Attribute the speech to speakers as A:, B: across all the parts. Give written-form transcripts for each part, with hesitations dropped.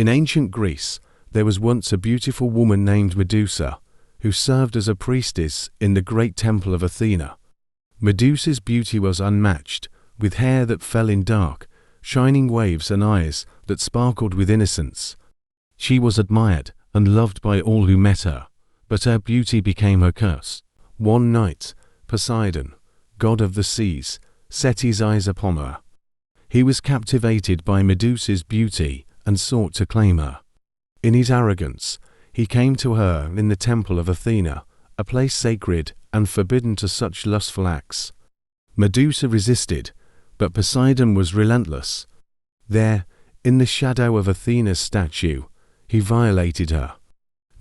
A: In ancient Greece, there was once a beautiful woman named Medusa, who served as a priestess in the great temple of Athena. Medusa's beauty was unmatched, with hair that fell in dark, shining waves and eyes that sparkled with innocence. She was admired and loved by all who met her, but her beauty became her curse. One night, Poseidon, god of the seas, set his eyes upon her. He was captivated by Medusa's beauty and sought to claim her. In his arrogance, he came to her in the temple of Athena, a place sacred and forbidden to such lustful acts. Medusa resisted, but Poseidon was relentless. There, in the shadow of Athena's statue, he violated her.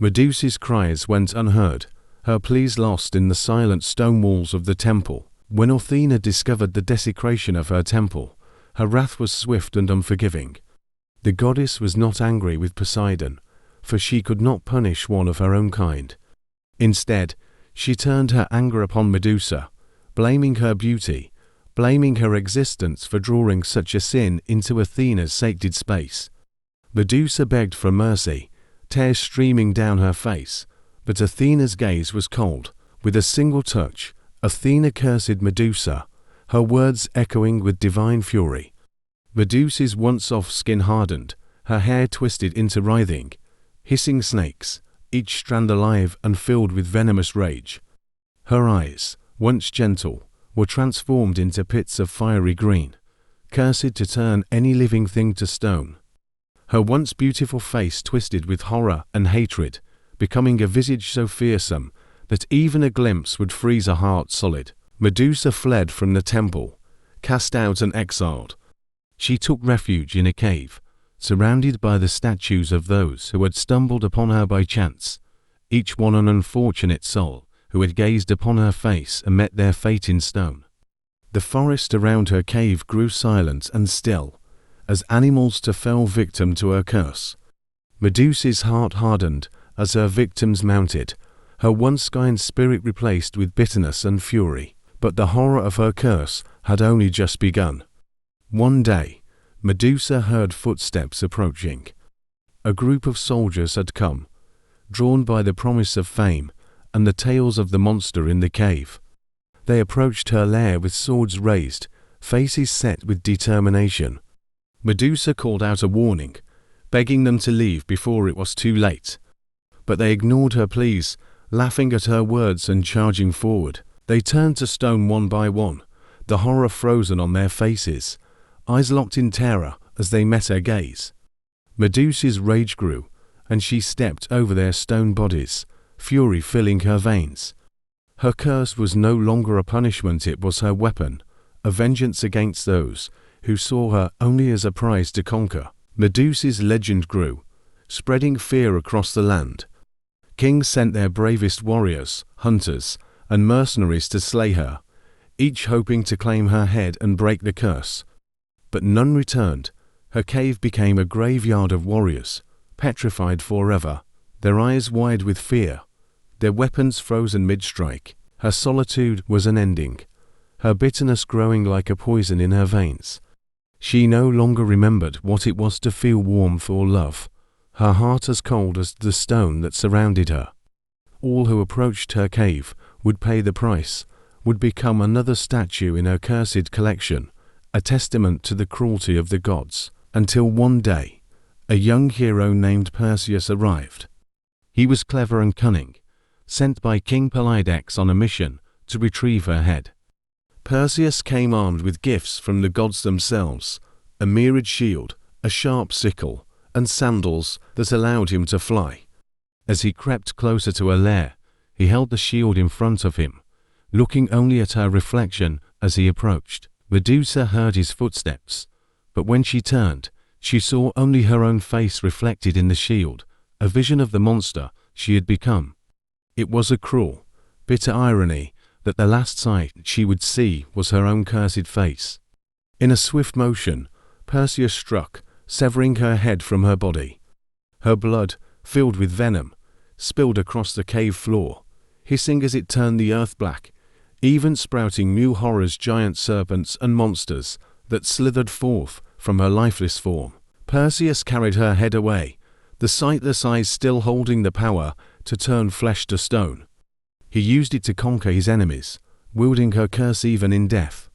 A: Medusa's cries went unheard, her pleas lost in the silent stone walls of the temple. When Athena discovered the desecration of her temple, her wrath was swift and unforgiving. The goddess was not angry with Poseidon, for she could not punish one of her own kind. Instead, she turned her anger upon Medusa, blaming her beauty, blaming her existence for drawing such a sin into Athena's sacred space. Medusa begged for mercy, tears streaming down her face, but Athena's gaze was cold. With a single touch, Athena cursed Medusa, her words echoing with divine fury. Medusa's once soft skin hardened, her hair twisted into writhing, hissing snakes, each strand alive and filled with venomous rage. Her eyes, once gentle, were transformed into pits of fiery green, cursed to turn any living thing to stone. Her once beautiful face twisted with horror and hatred, becoming a visage so fearsome that even a glimpse would freeze a heart solid. Medusa fled from the temple, cast out and exiled. She took refuge in a cave, surrounded by the statues of those who had stumbled upon her by chance, each one an unfortunate soul who had gazed upon her face and met their fate in stone. The forest around her cave grew silent and still, as animals fell victim to her curse. Medusa's heart hardened as her victims mounted, her once kind spirit replaced with bitterness and fury. But the horror of her curse had only just begun. One day, Medusa heard footsteps approaching. A group of soldiers had come, drawn by the promise of fame and the tales of the monster in the cave. They approached her lair with swords raised, faces set with determination. Medusa called out a warning, begging them to leave before it was too late. But they ignored her pleas, laughing at her words and charging forward. They turned to stone one by one, the horror frozen on their faces, eyes locked in terror as they met her gaze. Medusa's rage grew, and she stepped over their stone bodies, fury filling her veins. Her curse was no longer a punishment, it was her weapon, a vengeance against those who saw her only as a prize to conquer. Medusa's legend grew, spreading fear across the land. Kings sent their bravest warriors, hunters, and mercenaries to slay her, each hoping to claim her head and break the curse. But none returned. Her cave became a graveyard of warriors, petrified forever, their eyes wide with fear, their weapons frozen mid-strike. Her solitude was unending, her bitterness growing like a poison in her veins. She no longer remembered what it was to feel warmth or love, her heart as cold as the stone that surrounded her. All who approached her cave would pay the price, would become another statue in her cursed collection, a testament to the cruelty of the gods, until one day, a young hero named Perseus arrived. He was clever and cunning, sent by King Polydex on a mission to retrieve her head. Perseus came armed with gifts from the gods themselves, a mirrored shield, a sharp sickle, and sandals that allowed him to fly. As he crept closer to her lair, he held the shield in front of him, looking only at her reflection as he approached. Medusa heard his footsteps, but when she turned, she saw only her own face reflected in the shield, a vision of the monster she had become. It was a cruel, bitter irony that the last sight she would see was her own cursed face. In a swift motion, Perseus struck, severing her head from her body. Her blood, filled with venom, spilled across the cave floor, hissing as it turned the earth black, even sprouting new horrors, giant serpents and monsters that slithered forth from her lifeless form. Perseus carried her head away, the sightless eyes still holding the power to turn flesh to stone. He used it to conquer his enemies, wielding her curse even in death.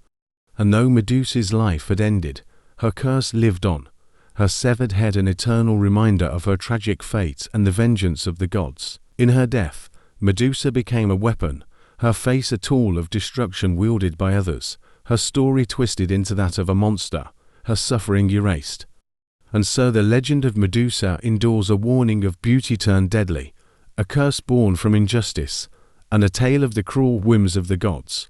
A: And though Medusa's life had ended, her curse lived on, her severed head an eternal reminder of her tragic fate and the vengeance of the gods. In her death, Medusa became a weapon, her face a tool of destruction wielded by others, her story twisted into that of a monster, her suffering erased. And so the legend of Medusa endures a warning of beauty turned deadly, a curse born from injustice, and a tale of the cruel whims of the gods.